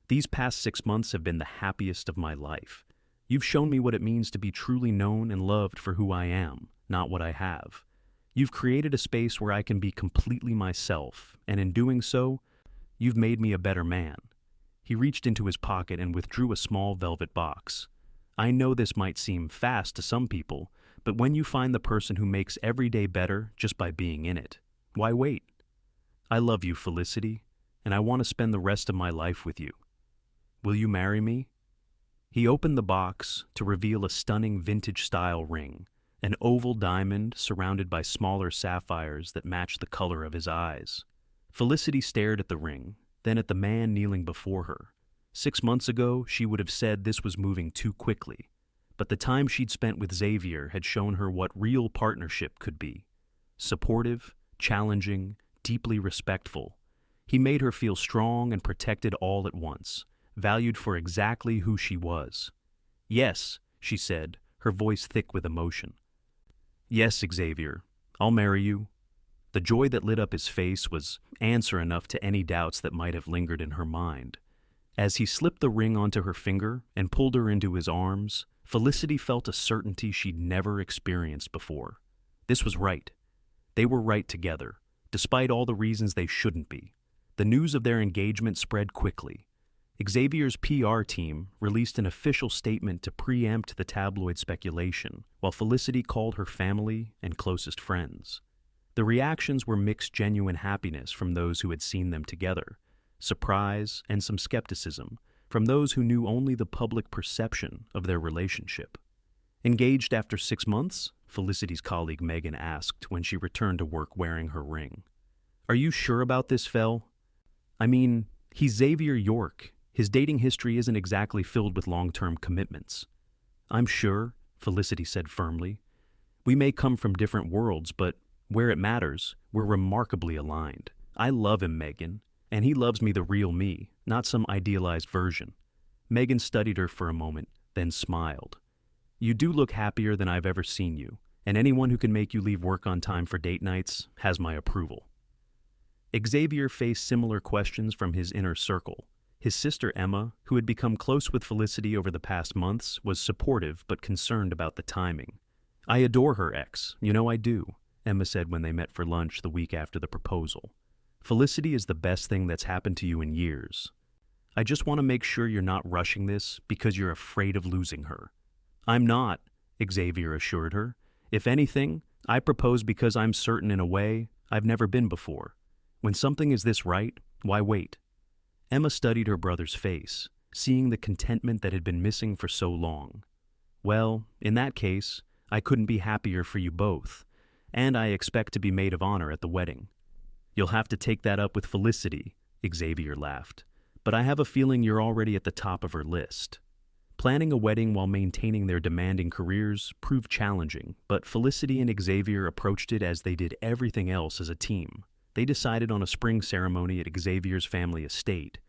"These past 6 months have been the happiest of my life. You've shown me what it means to be truly known and loved for who I am, not what I have. You've created a space where I can be completely myself, and in doing so, you've made me a better man." He reached into his pocket and withdrew a small velvet box. "I know this might seem fast to some people, but when you find the person who makes every day better just by being in it, why wait? I love you, Felicity, and I want to spend the rest of my life with you. Will you marry me?" He opened the box to reveal a stunning vintage-style ring, an oval diamond surrounded by smaller sapphires that matched the color of his eyes. Felicity stared at the ring, then at the man kneeling before her. 6 months ago, she would have said this was moving too quickly, but the time she'd spent with Xavier had shown her what real partnership could be. Supportive, challenging, deeply respectful. He made her feel strong and protected all at once, valued for exactly who she was. "Yes," she said, her voice thick with emotion. "Yes, Xavier, I'll marry you." The joy that lit up his face was answer enough to any doubts that might have lingered in her mind. As he slipped the ring onto her finger and pulled her into his arms, Felicity felt a certainty she'd never experienced before. This was right. They were right together, despite all the reasons they shouldn't be. The news of their engagement spread quickly. Xavier's PR team released an official statement to preempt the tabloid speculation, while Felicity called her family and closest friends. The reactions were mixed genuine happiness from those who had seen them together, surprise and some skepticism from those who knew only the public perception of their relationship. "Engaged after 6 months?" Felicity's colleague Megan asked when she returned to work wearing her ring. "Are you sure about this, Fel? I mean, he's Xavier York. His dating history isn't exactly filled with long-term commitments." "I'm sure," Felicity said firmly. "We may come from different worlds, but where it matters, we're remarkably aligned. I love him, Megan, and he loves me the real me, not some idealized version." Megan studied her for a moment, then smiled. "You do look happier than I've ever seen you, and anyone who can make you leave work on time for date nights has my approval." Xavier faced similar questions from his inner circle. His sister Emma, who had become close with Felicity over the past months, was supportive but concerned about the timing. "I adore her, X. You know I do," Emma said when they met for lunch the week after the proposal. "Felicity is the best thing that's happened to you in years. I just want to make sure you're not rushing this because you're afraid of losing her." "I'm not," Xavier assured her. "If anything, I propose because I'm certain in a way I've never been before. When something is this right, why wait?" Emma studied her brother's face, seeing the contentment that had been missing for so long. "Well, in that case, I couldn't be happier for you both, and I expect to be maid of honor at the wedding." "You'll have to take that up with Felicity," Xavier laughed, "but I have a feeling you're already at the top of her list." Planning a wedding while maintaining their demanding careers proved challenging, but Felicity and Xavier approached it as they did everything else as a team. They decided on a spring ceremony at Xavier's family estate,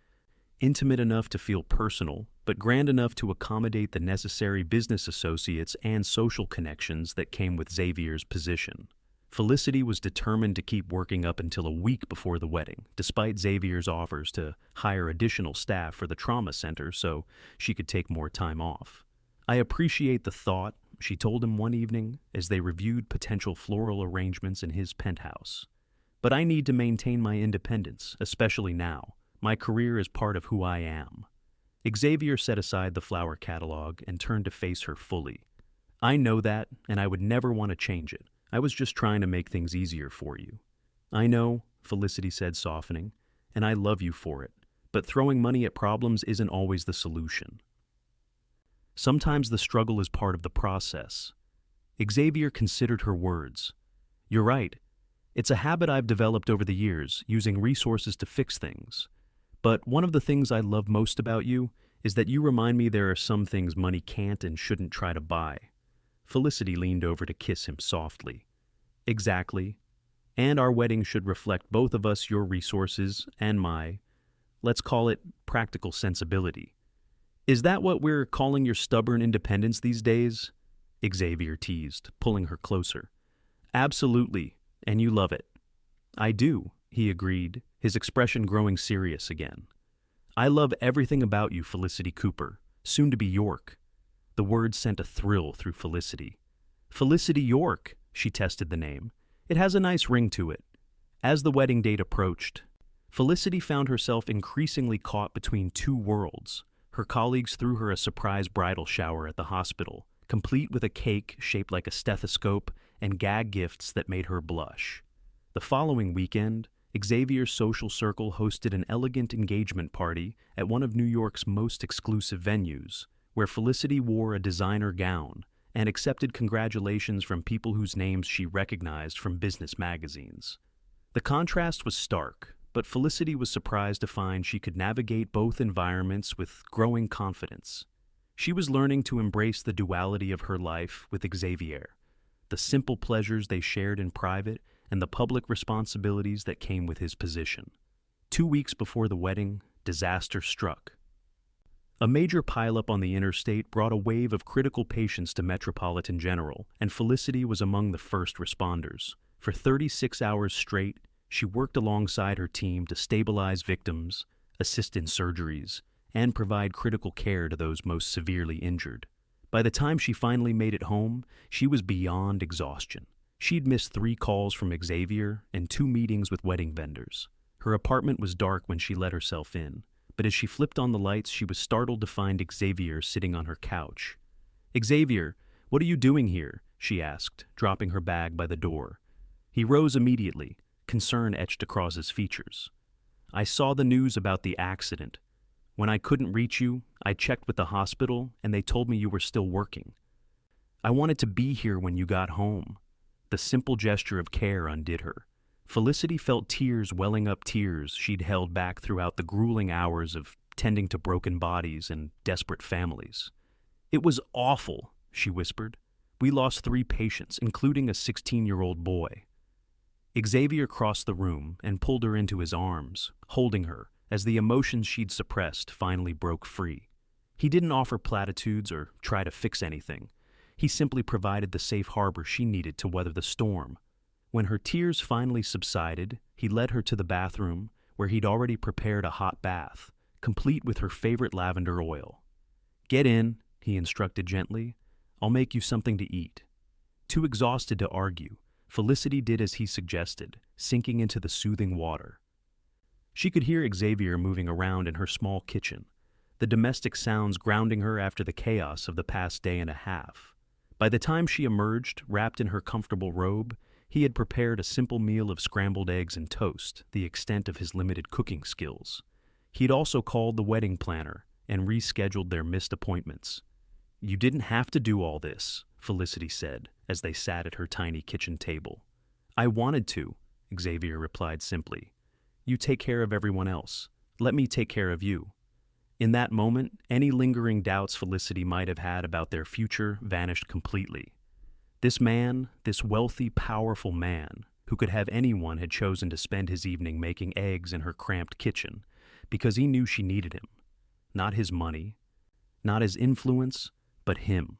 intimate enough to feel personal, but grand enough to accommodate the necessary business associates and social connections that came with Xavier's position. Felicity was determined to keep working up until a week before the wedding, despite Xavier's offers to hire additional staff for the trauma center so she could take more time off. "I appreciate the thought," she told him one evening as they reviewed potential floral arrangements in his penthouse. "But I need to maintain my independence, especially now. My career is part of who I am." Xavier set aside the flower catalog and turned to face her fully. "I know that, and I would never want to change it. I was just trying to make things easier for you." "I know," Felicity said, softening, "and I love you for it. But throwing money at problems isn't always the solution. Sometimes the struggle is part of the process." Xavier considered her words. "You're right. It's a habit I've developed over the years, using resources to fix things. But one of the things I love most about you is that you remind me there are some things money can't and shouldn't try to buy." Felicity leaned over to kiss him softly. "Exactly. And our wedding should reflect both of us, your resources and my, let's call it, practical sensibility." "Is that what we're calling your stubborn independence these days?" Xavier teased, pulling her closer. "Absolutely. And you love it." "I do," he agreed, his expression growing serious again. "I love everything about you, Felicity Cooper, soon to be York." The word sent a thrill through Felicity. Felicity York, she tested the name. It has a nice ring to it. As the wedding date approached, Felicity found herself increasingly caught between two worlds. Her colleagues threw her a surprise bridal shower at the hospital, complete with a cake shaped like a stethoscope and gag gifts that made her blush. The following weekend, Xavier's social circle hosted an elegant engagement party at one of New York's most exclusive venues, where Felicity wore a designer gown and accepted congratulations from people whose names she recognized from business magazines. The contrast was stark, but Felicity was surprised to find she could navigate both environments with growing confidence. She was learning to embrace the duality of her life with Xavier, the simple pleasures they shared in private and the public responsibilities that came with his position. 2 weeks before the wedding, disaster struck. A major pileup on the interstate brought a wave of critical patients to Metropolitan General, and Felicity was among the first responders. For 36 hours straight, she worked alongside her team to stabilize victims, assist in surgeries, and provide critical care to those most severely injured. By the time she finally made it home, she was beyond exhaustion. She'd missed 3 calls from Xavier and 2 meetings with wedding vendors. Her apartment was dark when she let herself in, but as she flipped on the lights, she was startled to find Xavier sitting on her couch. "Xavier, what are you doing here?" she asked, dropping her bag by the door. He rose immediately, concern etched across his features. "I saw the news about the accident. When I couldn't reach you, I checked with the hospital and they told me you were still working. I wanted to be here when you got home." The simple gesture of care undid her. Felicity felt tears welling up, tears she'd held back throughout the grueling hours of tending to broken bodies and desperate families. "It was awful," she whispered. "We lost 3 patients, including a 16-year-old boy." Xavier crossed the room and pulled her into his arms, holding her as the emotions she'd suppressed finally broke free. He didn't offer platitudes or try to fix anything. He simply provided the safe harbor she needed to weather the storm. When her tears finally subsided, he led her to the bathroom, where he'd already prepared a hot bath, complete with her favorite lavender oil. "Get in," he instructed gently. "I'll make you something to eat." Too exhausted to argue, Felicity did as he suggested, sinking into the soothing water. She could hear Xavier moving around in her small kitchen, the domestic sounds grounding her after the chaos of the past day and a half. By the time she emerged, wrapped in her comfortable robe, he had prepared a simple meal of scrambled eggs and toast, the extent of his limited cooking skills. He'd also called the wedding planner and rescheduled their missed appointments. "You didn't have to do all this," Felicity said, as they sat at her tiny kitchen table. "I wanted to," Xavier replied simply. "You take care of everyone else. Let me take care of you." In that moment, any lingering doubts Felicity might have had about their future vanished completely. This man, this wealthy, powerful man, who could have anyone, had chosen to spend his evening making eggs in her cramped kitchen because he knew she needed him. Not his money, not his influence, but him.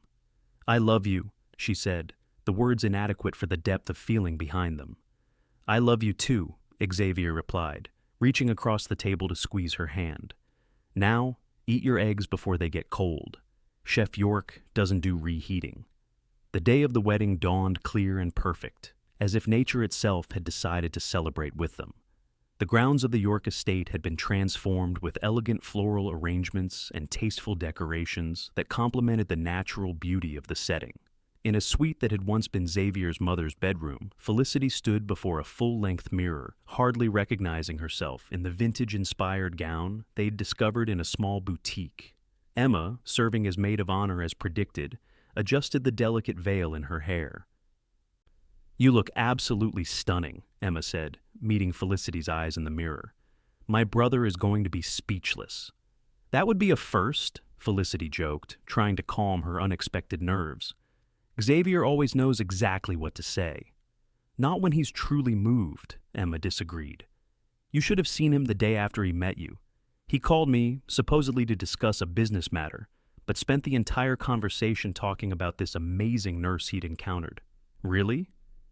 "I love you," she said, the words inadequate for the depth of feeling behind them. "I love you too," Xavier replied, reaching across the table to squeeze her hand. "Now, eat your eggs before they get cold. Chef York doesn't do reheating." The day of the wedding dawned clear and perfect, as if nature itself had decided to celebrate with them. The grounds of the York estate had been transformed with elegant floral arrangements and tasteful decorations that complemented the natural beauty of the setting. In a suite that had once been Xavier's mother's bedroom, Felicity stood before a full-length mirror, hardly recognizing herself in the vintage-inspired gown they'd discovered in a small boutique. Emma, serving as maid of honor as predicted, adjusted the delicate veil in her hair. "You look absolutely stunning," Emma said, meeting Felicity's eyes in the mirror. "My brother is going to be speechless." "That would be a first," Felicity joked, trying to calm her unexpected nerves. "Xavier always knows exactly what to say." "Not when he's truly moved," Emma disagreed. "You should have seen him the day after he met you. He called me, supposedly to discuss a business matter, but spent the entire conversation talking about this amazing nurse he'd encountered." "Really?"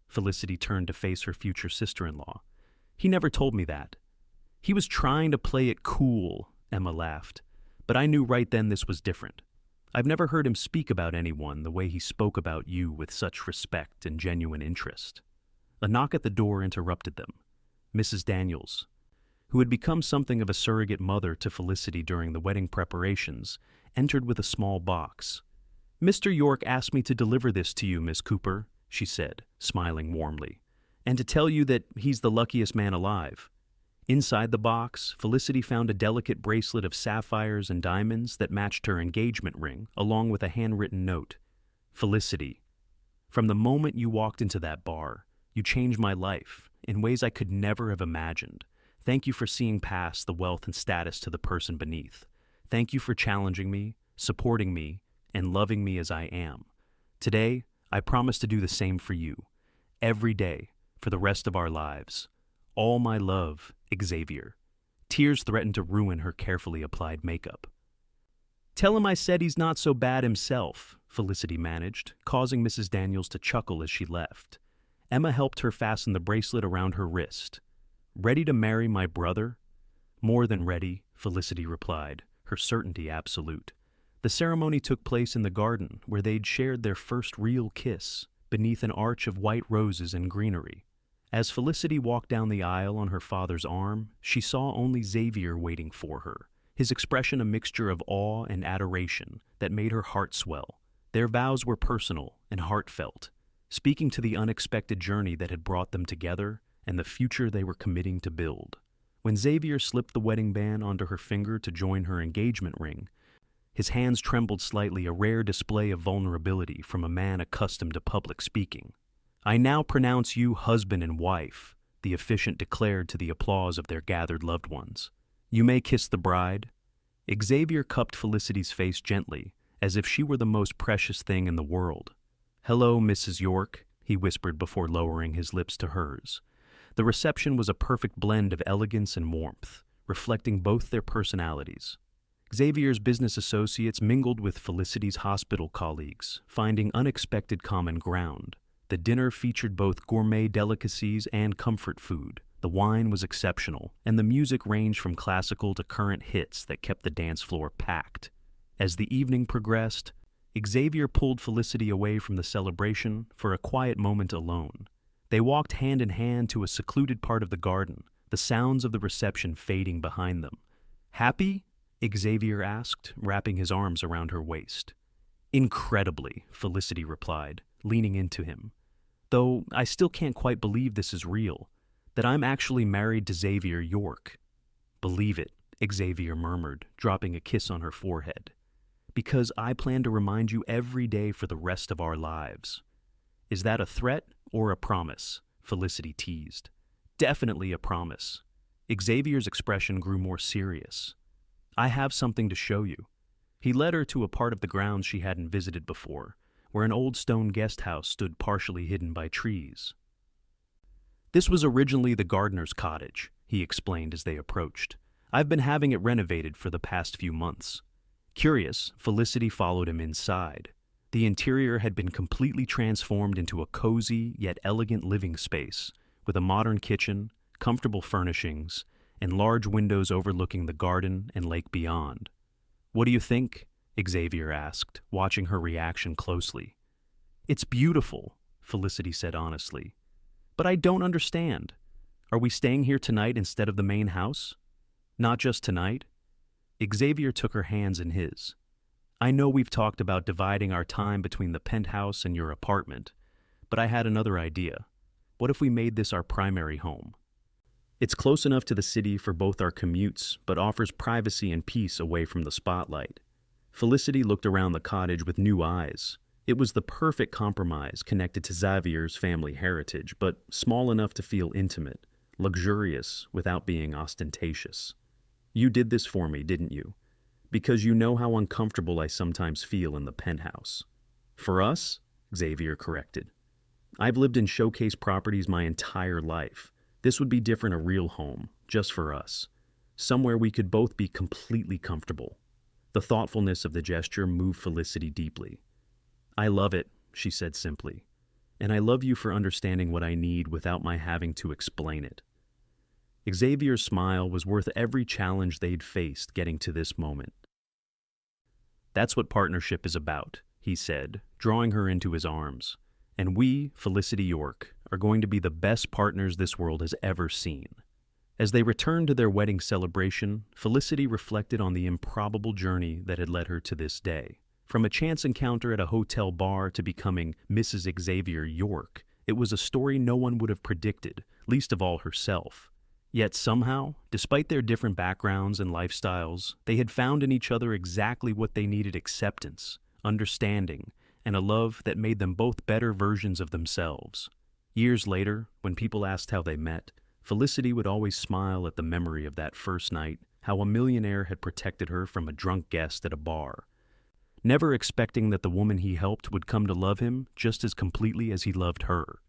Felicity turned to face her future sister-in-law. "He never told me that." "He was trying to play it cool," Emma laughed. "But I knew right then this was different. I've never heard him speak about anyone the way he spoke about you with such respect and genuine interest. A knock at the door interrupted them. Mrs. Daniels, who had become something of a surrogate mother to Felicity during the wedding preparations, entered with a small box. "Mr. York asked me to deliver this to you, Miss Cooper," she said, smiling warmly, "and to tell you that he's the luckiest man alive." Inside the box, Felicity found a delicate bracelet of sapphires and diamonds that matched her engagement ring, along with a handwritten note. "Felicity, from the moment you walked into that bar, you changed my life in ways I could never have imagined. Thank you for seeing past the wealth and status to the person beneath. Thank you for challenging me, supporting me, and loving me as I am. Today, I promise to do the same for you, every day, for the rest of our lives. All my love, Xavier." Tears threatened to ruin her carefully applied makeup. "Tell him I said he's not so bad himself," Felicity managed, causing Mrs. Daniels to chuckle as she left. Emma helped her fasten the bracelet around her wrist. "Ready to marry my brother?" "More than ready," Felicity replied, her certainty absolute. The ceremony took place in the garden, where they'd shared their first real kiss, beneath an arch of white roses and greenery. As Felicity walked down the aisle on her father's arm, she saw only Xavier waiting for her, his expression a mixture of awe and adoration that made her heart swell. Their vows were personal and heartfelt, speaking to the unexpected journey that had brought them together and the future they were committing to build. When Xavier slipped the wedding band onto her finger to join her engagement ring, his hands trembled slightly, a rare display of vulnerability from a man accustomed to public speaking. "I now pronounce you husband and wife," the officiant declared to the applause of their gathered loved ones. "You may kiss the bride." Xavier cupped Felicity's face gently, as if she were the most precious thing in the world. "Hello, Mrs. York," he whispered before lowering his lips to hers. The reception was a perfect blend of elegance and warmth, reflecting both their personalities. Xavier's business associates mingled with Felicity's hospital colleagues, finding unexpected common ground. The dinner featured both gourmet delicacies and comfort food. The wine was exceptional, and the music ranged from classical to current hits that kept the dance floor packed. As the evening progressed, Xavier pulled Felicity away from the celebration for a quiet moment alone. They walked hand in hand to a secluded part of the garden, the sounds of the reception fading behind them. "Happy?" Xavier asked, wrapping his arms around her waist. "Incredibly," Felicity replied, leaning into him. "Though I still can't quite believe this is real, that I'm actually married to Xavier York." "Believe it," Xavier murmured, dropping a kiss on her forehead. "Because I plan to remind you every day for the rest of our lives." "Is that a threat or a promise?" Felicity teased. "Definitely a promise." Xavier's expression grew more serious. "I have something to show you." He led her to a part of the grounds she hadn't visited before, where an old stone guest house stood partially hidden by trees. "This was originally the gardener's cottage," he explained as they approached. "I've been having it renovated for the past few months." Curious, Felicity followed him inside. The interior had been completely transformed into a cozy yet elegant living space, with a modern kitchen, comfortable furnishings, and large windows overlooking the garden and lake beyond. "What do you think?" Xavier asked, watching her reaction closely. "It's beautiful," Felicity said honestly. "But I don't understand. Are we staying here tonight instead of the main house?" "Not just tonight." Xavier took her hands in his. "I know we've talked about dividing our time between the penthouse and your apartment, but I had another idea. What if we made this our primary home? It's close enough to the city for both our commutes, but offers privacy and peace away from the spotlight." Felicity looked around the cottage with new eyes. It was the perfect compromise connected to Xavier's family heritage, but small enough to feel intimate, luxurious without being ostentatious. "You did this for me, didn't you? Because you know how uncomfortable I sometimes feel in the penthouse." "For us," Xavier corrected. "I've lived in showcase properties my entire life. This would be different, a real home, just for us. Somewhere we could both be completely comfortable." The thoughtfulness of the gesture moved Felicity deeply. "I love it," she said simply. "And I love you for understanding what I need without my having to explain it." Xavier's smile was worth every challenge they'd faced getting to this moment. That's what partnership is about, he said, drawing her into his arms. And we, Felicity York, are going to be the best partners this world has ever seen. As they returned to their wedding celebration, Felicity reflected on the improbable journey that had led her to this day. From a chance encounter at a hotel bar to becoming Mrs. Xavier York, it was a story no one would have predicted, least of all herself. Yet somehow, despite their different backgrounds and lifestyles, they had found in each other exactly what they needed: acceptance, understanding, and a love that made them both better versions of themselves. Years later, when people asked how they met, Felicity would always smile at the memory of that first night, how a millionaire had protected her from a drunk guest at a bar, never expecting that the woman he helped would come to love him just as completely as he loved her.